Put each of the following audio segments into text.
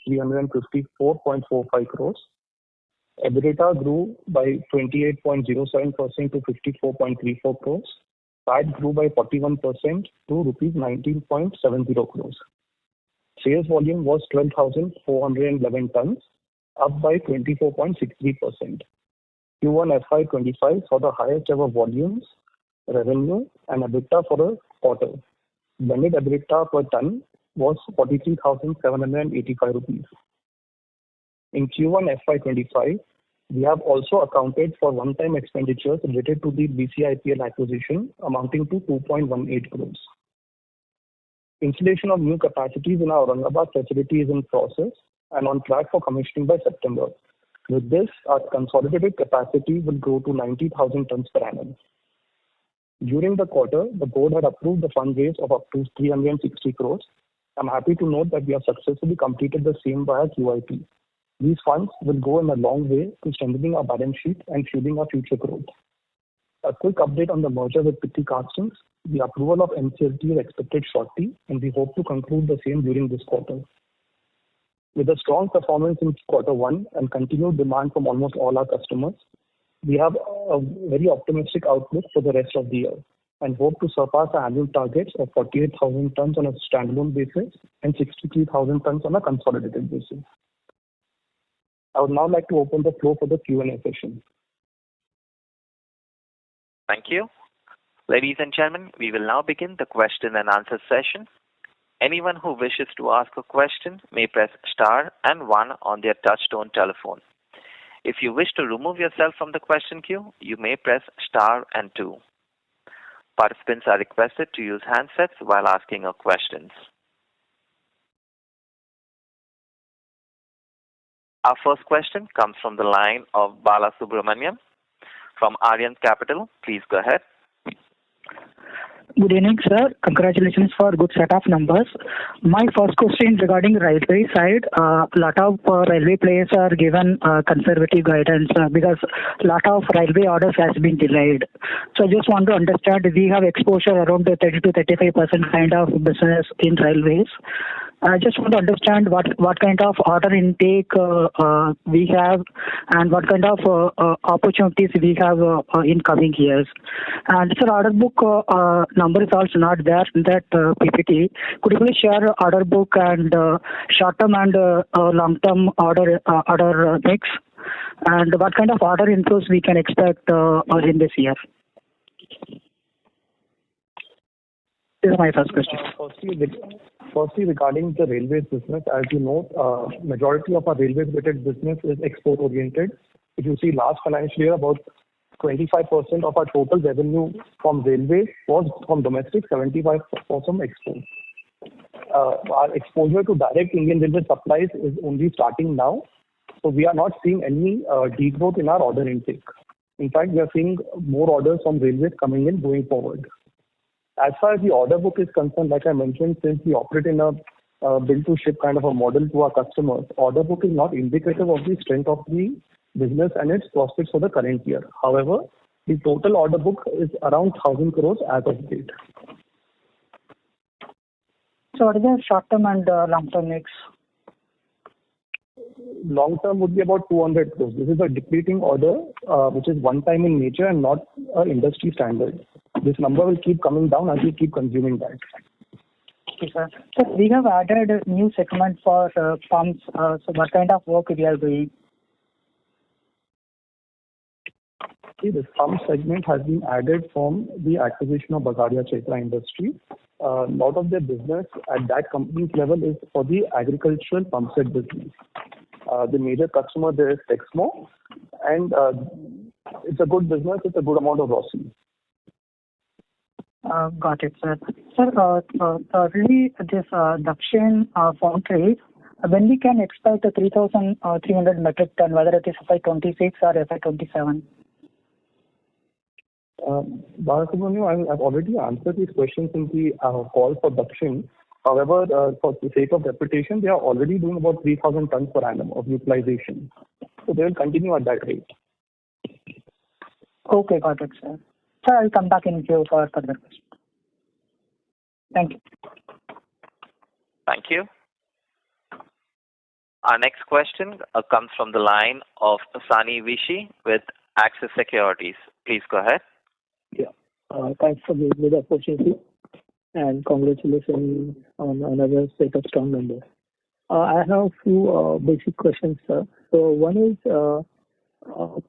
354.45 crores. EBITDA grew by 28.07% to 54.34 crores. PAT grew by 41% to rupees 19.70 crores. Sales volume was 12,411 tons, up by 24.63%. Q1FY25 saw the highest ever volumes, revenue and EBITDA for the quarter. Blended EBITDA per ton was 43,785 rupees. In Q1FY25, we have also accounted for one-time expenditures related to the BCIPL acquisition amounting to 2.18 crores. Installation of new capacities in our Aurangabad facility is in process and on track for commissioning by September. With this, our consolidated capacity will grow to 90,000 tons per annum. During the quarter, the board had approved the fundraise of up to 360 crores. I'm happy to note that we have successfully completed the same via QIP. These funds will go in a long way to strengthening our balance sheet and fueling our future growth. A quick update on the merger with Pitti Castings. The approval of NCLT is expected shortly, and we hope to conclude the same during this quarter. With a strong performance in Q1 and continued demand from almost all our customers, we have a very optimistic outlook for the rest of the year and hope to surpass our annual targets of 48,000 tons on a standalone basis and 63,000 tons on a consolidated basis. I would now like to open the floor for the Q&A session. Thank you. Ladies and gentlemen, we will now begin the question and answer session. Anyone who wishes to ask a question may press star and 1 on their touchtone telephone. If you wish to remove yourself from the question queue, you may press star and 2. Participants are requested to use handsets while asking a question. Our first question comes from the line of Bala Subramaniam from Aryan Capital. Please go ahead. Good evening, sir. Congratulations for a good set of numbers. My first question regarding railway side. Lot of railway players are given conservative guidance because lot of railway orders has been delayed. So I just want to understand, we have exposure around the 30 to 35% kind of business in railways. I just want to understand what kind of order intake we have and what kind of opportunities we have in coming years. And sir, order book number is also not there in that PPT. Could you please share order book and short-term and long-term order mix, and what kind of order inflows we can expect in this year? This is my first question. Firstly, regarding the railways business, as you know, majority of our railways related business is export oriented. If you see last financial year, about 25% of our total revenue from railways was from domestic, 75% from export. Our exposure to direct Indian Railway supplies is only starting now, so we are not seeing any degrowth in our order intake. In fact, we are seeing more orders from railways coming in going forward. As far as the order book is concerned, like I mentioned, since we operate in a build to ship kind of a model to our customers, order book is not indicative of the strength of the business and its prospects for the current year. However, the total order book is around 1,000 crores as of date. So what is the short-term and long-term mix? Long-term would be about 200 crores. This is a depleting order, which is one-time in nature and not industry standard. This number will keep coming down as we keep consuming that. Okay, sir. So we have added a new segment for pumps. So what kind of work we are doing? See, this pump segment has been added from the acquisition of Bagadia Chaitra Industries. A lot of their business at that company's level is for the agricultural pump set business. The major customer there is Texmo, and it's a good business. It's a good amount of ROCE. Got it, sir. Sir, really this Dakshin foundry, when we can expect a 3,300 metric ton, whether it is FY26 or FY27? Balasubramaniam, I've already answered these questions in the call for Dakshin. However, for the sake of repetition, they are already doing about 3,000 tons per annum of utilization. So they will continue at that rate. Okay, got it, sir. Sir, I'll come back in queue for further questions. Thank you. Thank you. Our next question comes from the line of Sani Vishy with Axis Securities. Please go ahead. Yeah. Thanks for giving me the opportunity and congratulations on another set of strong numbers. I have a few basic questions, sir. So one is,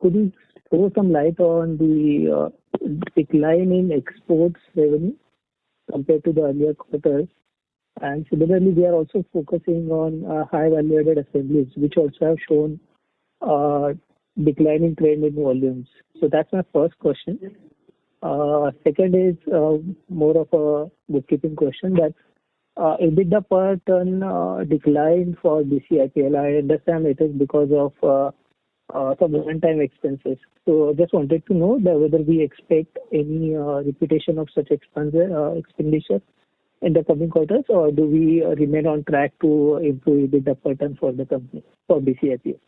could you throw some light on the decline in exports revenue compared to the earlier quarters? And similarly, we are also focusing on high value-added assemblies, which also have shown declining trend in volumes. So that's my first question. Second is more of a bookkeeping question that EBITDA per ton declined for BCIPL. I understand it is because of some one-time expenses. So I just wanted to know that whether we expect any repetition of such expenditure in the coming quarters, or do we remain on track to improve EBITDA per ton for the company, for BCIPL?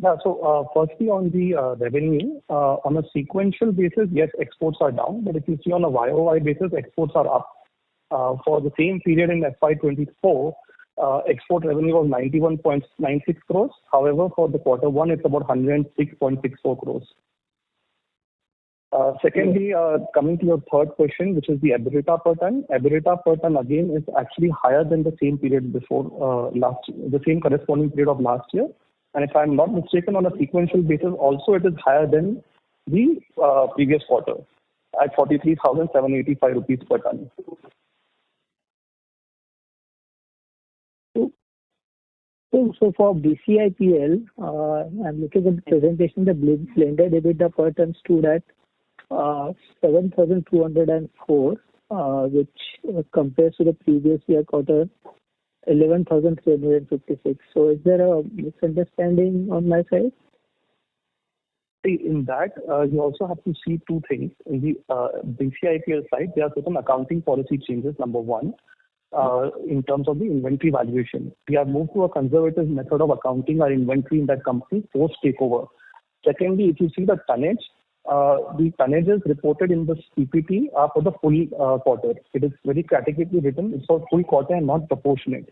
Yeah. So firstly, on the revenue, on a sequential basis, yes, exports are down. But if you see on a YOY basis, exports are up. For the same period in FY24, export revenue was 91.96 crores. However, for the quarter one, it's about 106.64 crores. Secondly, coming to your third question, which is the EBITDA per ton. EBITDA per ton again is actually higher than the same period before the same corresponding period of last year. And if I'm not mistaken, on a sequential basis, also it is higher than the previous quarter at 43,785 rupees per ton. So for BCIPL, I'm looking at the presentation, the blended EBITDA per ton stood at 7,204, which compares to the previous year quarter 11,356. So is there a misunderstanding on my side? In that, you also have to see two things. In the BCIPL side, there are certain accounting policy changes. Number one, in terms of the inventory valuation, we have moved to a conservative method of accounting our inventory in that company post takeover. Secondly, if you see the tonnages reported in the PPT are for the full quarter. It is very categorically written. It's for full quarter and not proportionate.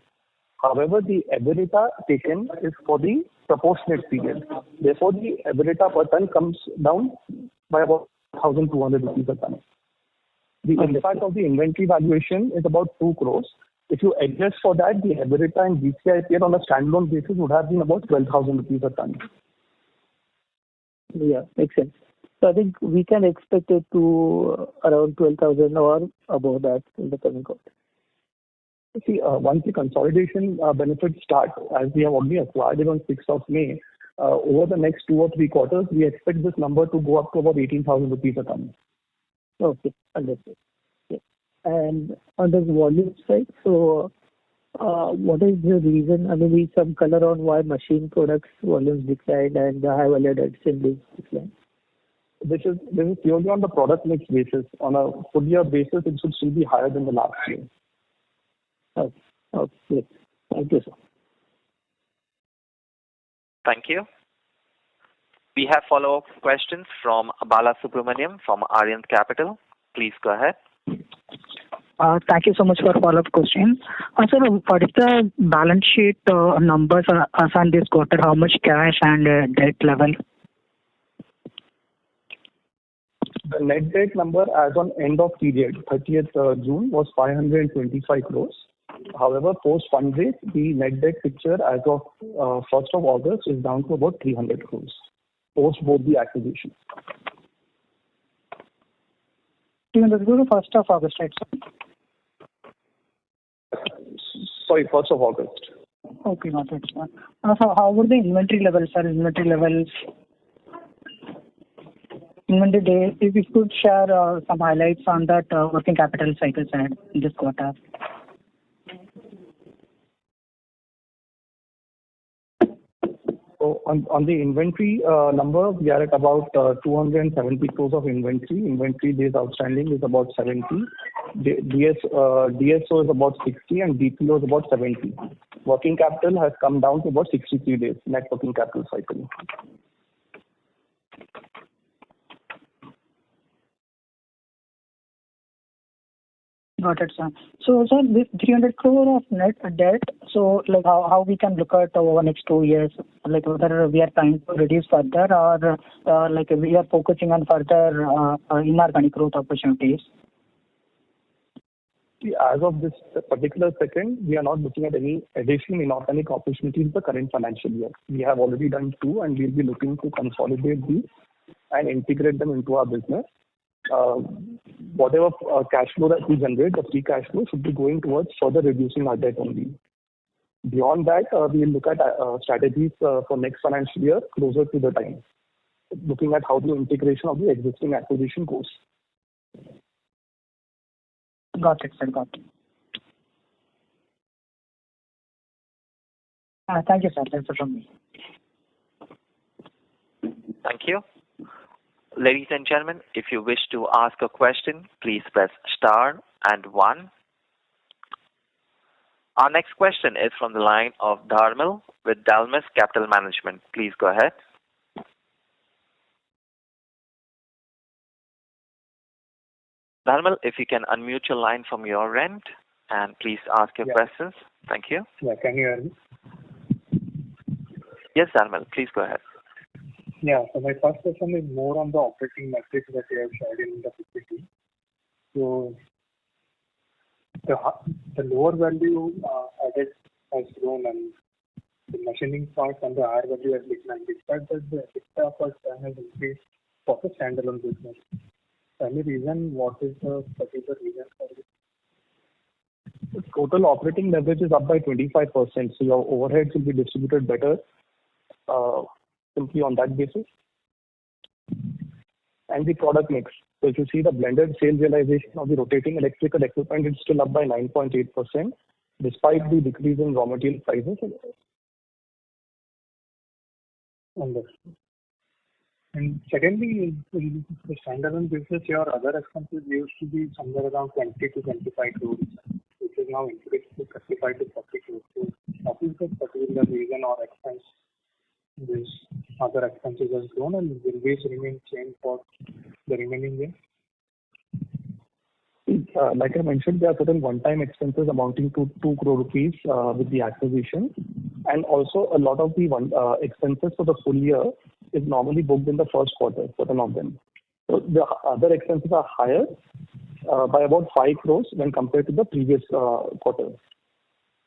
However, the EBITDA taken is for the proportionate period. Therefore, the EBITDA per ton comes down by about 1,200 rupees a ton. The impact of the inventory valuation is about 2 crores. If you adjust for that, the EBITDA in BCIPL on a standalone basis would have been about 12,000 rupees a ton. Yeah, makes sense. So I think we can expect it to around 12,000 or above that in the coming quarter. See, once the consolidation benefits start, as we have already acquired it on 6th of May, over the next 2 or 3 quarters, we expect this number to go up to about 18,000 rupees a ton. Okay, understood. Yeah. And on the volume side, so what is the reason? I mean, some color on why machine products volumes declined and the high value-added assemblies declined. This is purely on the product mix basis. On a full year basis, it should still be higher than the last year. Okay. Thank you, sir. Thank you. We have follow-up questions from Bala Subramaniam from Arihant Capital. Please go ahead. Thank you so much for follow-up question. Sir, what is the balance sheet numbers on this quarter? How much cash and debt level? The net debt number as on end of period, 30th June, was 525 crores. However, post fundraise, the net debt picture as of 1st of August is down to about 300 crores. Post both the acquisitions. 300 crores, 1st of August, right, sir? Sorry, 1st of August. Okay, got it. So how would the inventory levels, sir? Inventory days, if you could share some highlights on that working capital cycle side in this quarter. So on the inventory number, we are at about 270 crores of inventory. Inventory days outstanding is about 70. DSO is about 60 and DPO is about 70. Working capital has come down to about 63 days, net working capital cycle. Got it, sir. So, sir, this 300 crore of net debt, so like how we can look at over the next 2 years, like whether we are trying to reduce further or like we are focusing on further inorganic growth opportunities? See, as of this particular second, we are not looking at any additional inorganic opportunities in the current financial year. We have already done 2, and we'll be looking to consolidate these and integrate them into our business. Whatever cash flow that we generate, the free cash flow should be going towards further reducing our debt only. Beyond that, we will look at strategies for next financial year closer to the time, looking at how the integration of the existing acquisition goes. Got it, sir. Got it. Thank you, sir. That's it from me. Thank you. Ladies and gentlemen, if you wish to ask a question, please press star and 1. Our next question is from the line of Dharmil with Dalmus Capital Management. Please go ahead. Dharmil, if you can unmute your line from your end and please ask your questions. Thank you. Yeah, can you hear me? Yes, Dharmil, please go ahead. Yeah, so my first question is more on the operating metrics that you have shared in the Pitti. So the lower value added has grown and the machining part and the higher value has declined. Despite that, the EBITDA per ton has increased for the standalone business. Any reason? What is the particular reason for this? The total operating leverage is up by 25%, so your overheads will be distributed better simply on that basis. And the product mix. So if you see the blended sales realization of the rotating electrical equipment, it's still up by 9.8% despite the decrease in raw material prices. Understood. And secondly, in the standalone business, your other expenses used to be somewhere around 20 to 25 crores, which is now increased to 35 to 40 crores. So what is the particular reason or expense this other expenses has grown, and will this remain same for the remaining year? Like I mentioned, there are certain one-time expenses amounting to 2 crore rupees with the acquisition, and also a lot of the expenses for the full year is normally booked in the first quarter, certain of them. So the other expenses are higher by about 5 crores when compared to the previous quarter.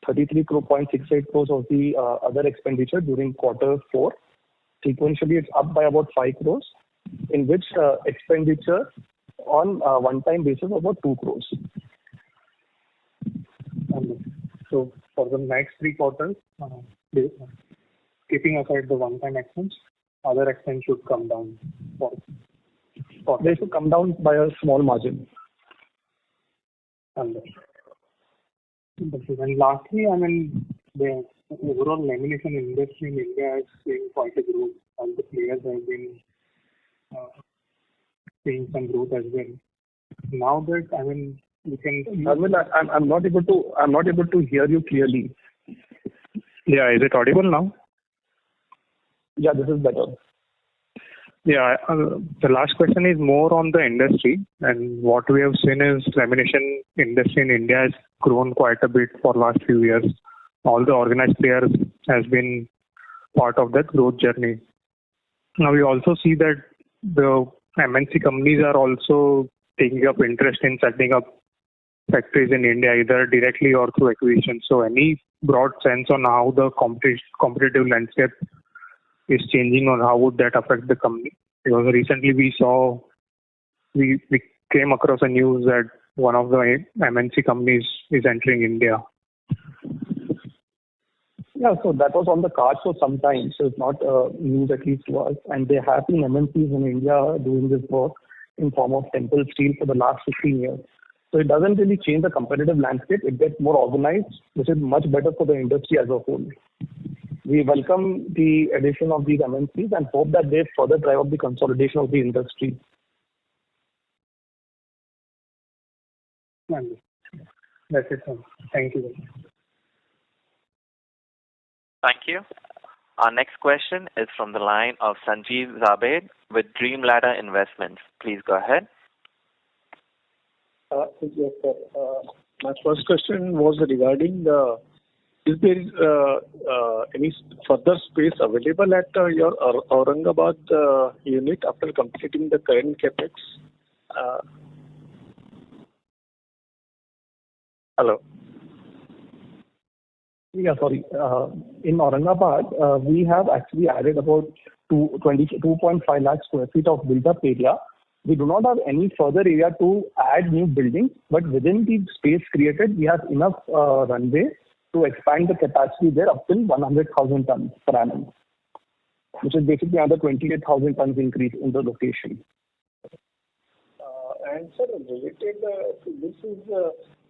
33.68 crores of the other expenditure during quarter 4. Sequentially, it's up by about 5 crores, in which expenditure on a one-time basis about 2 crores. So for the next 3 quarters, keeping aside the one-time expense, other expense should come down. They should come down by a small margin. Understood. And lastly, I mean, the overall lamination industry in India has seen quite a growth. All the players have been seeing some growth as well. Now that, I mean, we can. I'm not able to hear you clearly. Yeah, is it audible now? Yeah, this is better. Yeah, the last question is more on the industry, and what we have seen is lamination industry in India has grown quite a bit for last few years. All the organized players has been part of that growth journey. Now we also see that the MNC companies are also taking up interest in setting up factories in India, either directly or through acquisition. So any broad sense on how the competitive landscape is changing, or how would that affect the company? Because recently we came across a news that one of the MNC companies is entering India. Yeah, so that was on the cards for some time, so it's not news at least to us. And there have been MNCs in India doing this work in form of Temple Steel for the last 15 years. So it doesn't really change the competitive landscape. It gets more organized, which is much better for the industry as a whole. We welcome the addition of these MNCs and hope that they further drive up the consolidation of the industry. That's it, sir. Thank you. Thank you. Our next question is from the line of Sanjeev Zabed with Dream Ladder Investments. Please go ahead. Yes, sir. My first question was regarding is there any further space available at your Aurangabad unit after completing the current capex? Hello. Yeah, sorry. In Aurangabad, we have actually added about 2.5 lakh square feet of built-up area. We do not have any further area to add new buildings, but within the space created, we have enough runway to expand the capacity there up till 100,000 tons per annum, which is basically another 28,000 tons increase in the location. And sir, related to this is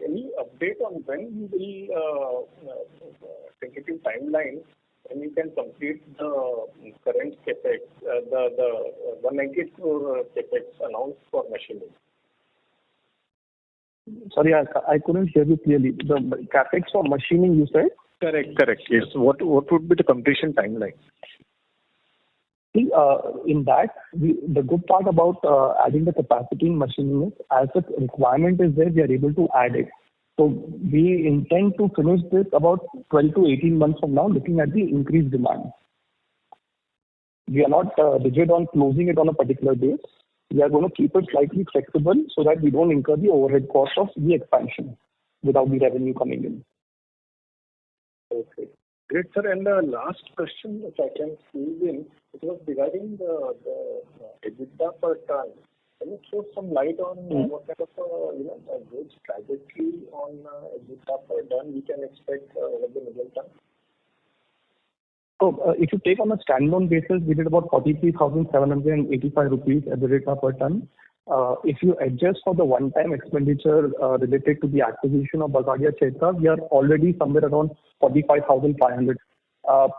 any update on when we will tentative timeline when you can complete the current capex, the 198 crore capex announced for machining? Sorry, I couldn't hear you clearly. The capex for machining, you said? Correct. Yes. What would be the completion timeline? See, in that, the good part about adding the capacity in machining is, as the requirement is there, we are able to add it. So we intend to finish this about 12 to 18 months from now, looking at the increased demand. We are not rigid on closing it on a particular date. We are going to keep it slightly flexible so that we don't incur the overhead cost of the expansion without the revenue coming in. Okay. Great, sir. And the last question, if I can squeeze in, it was regarding the EBITDA per ton. Can you throw some light on what kind of a good trajectory on EBITDA per ton we can expect over the medium term? So if you take on a standalone basis, we did about 43,785 rupees EBITDA per ton. If you adjust for the one-time expenditure related to the acquisition of Bagadia Chaitra, we are already somewhere around 45,500 on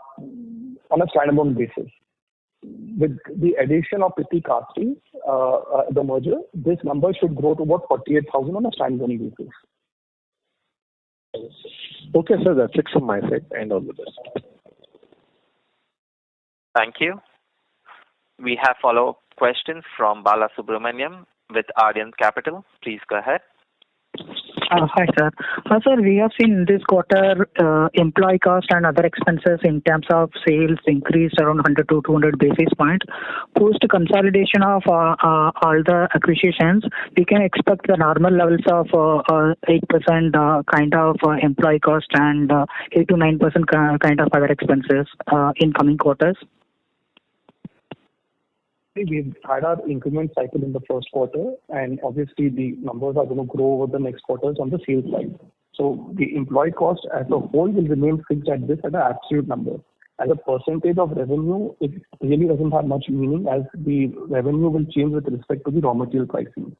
a standalone basis. With the addition of Pitti Castings, the merger, this number should grow to about 48,000 on a standalone basis. Okay, sir. That's it from my side, and all the best. Thank you. We have follow-up questions from Bala Subramaniam with Aryan Capital. Please go ahead. Hi, sir. Sir, we have seen this quarter employee cost and other expenses in terms of sales increased around 100 to 200 basis points. Post consolidation of all the acquisitions, we can expect the normal levels of 8% kind of employee cost and 8 to 9% kind of other expenses in coming quarters. We've had our increment cycle in the first quarter, and obviously the numbers are going to grow over the next quarters on the sales side. So the employee cost as a whole will remain fixed at this at an absolute number. As a percentage of revenue, it really doesn't have much meaning as the revenue will change with respect to the raw material pricing.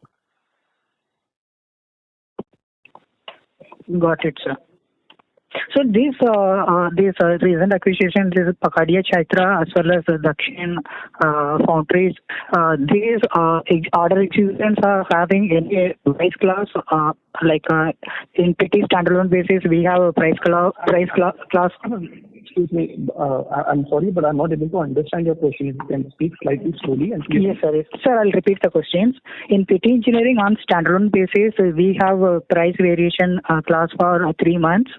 Got it, sir. So these recent acquisitions, this Bagadia Chaitra as well as the Dakshin foundries, these order executions are having any price class like in Pitti standalone basis we have a price class. Excuse me, I'm sorry, but I'm not able to understand your question. If you can speak slightly slowly. And please. Yes, sir. Sir, I'll repeat the questions. In Pitti Engineering on standalone basis, we have a price variation class for 3 months.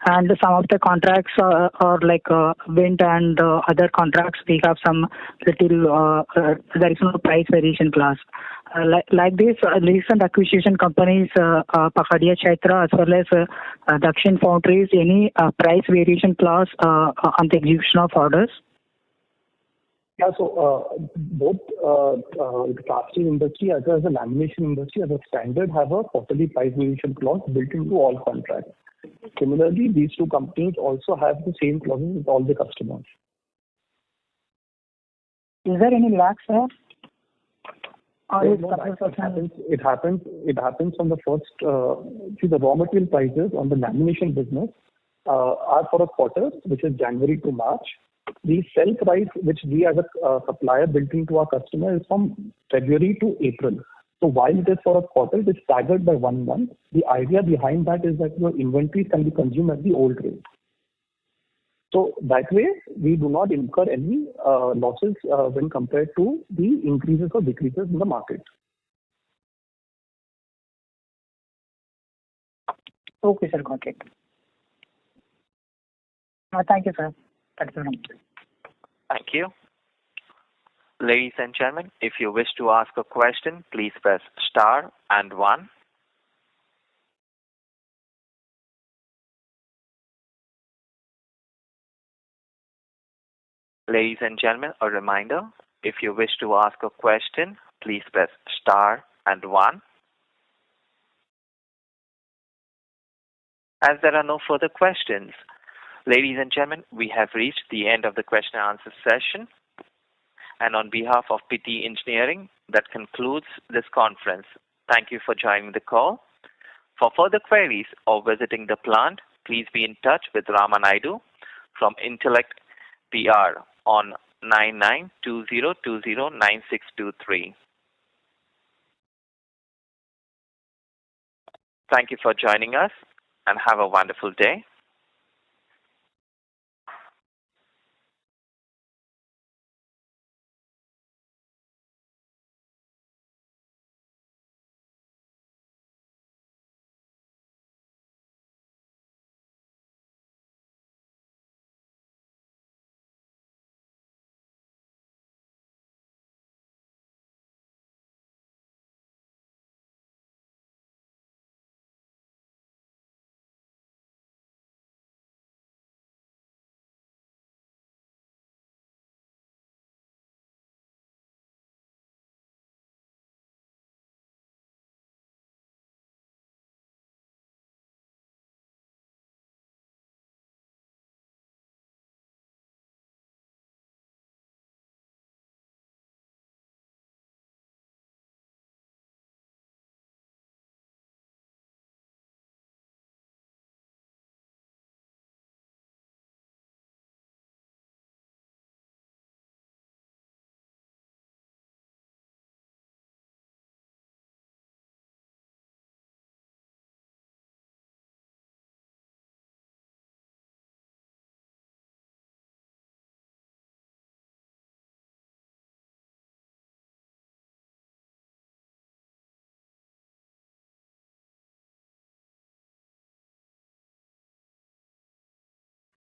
And some of the contracts are like wind and other contracts, we have some little, there is no price variation class. Like this, recent acquisition companies, Bagadia Chaitra as well as Dakshin Foundries, any price variation class on the execution of orders? Yeah, so both the casting industry as well as the lamination industry as a standard have a quarterly price variation clause built into all contracts. Similarly, these two companies also have the same clauses with all the customers. Is there any lag, sir? It happens on the first. See, the raw material prices on the lamination business are for a quarter, which is January to March. The sell price, which we as a supplier built into our customer, is from February to April. So while it is for a quarter, it is staggered by 1 month. The idea behind that is that your inventory can be consumed at the old rate. So that way, we do not incur any losses when compared to the increases or decreases in the market. Okay, sir. Got it. Thank you, sir. That's all. Thank you. Ladies and gentlemen, if you wish to ask a question, please press star and one. Ladies and gentlemen, a reminder, if you wish to ask a question, please press star and one. As there are no further questions, ladies and gentlemen, we have reached the end of the question and answer session. And on behalf of Pitti Engineering, that concludes this conference. Thank you for joining the call. For further queries or visiting the plant, please be in touch with Rama Naidu from Intellect PR on 9920209623. Thank you for joining us and have a wonderful day.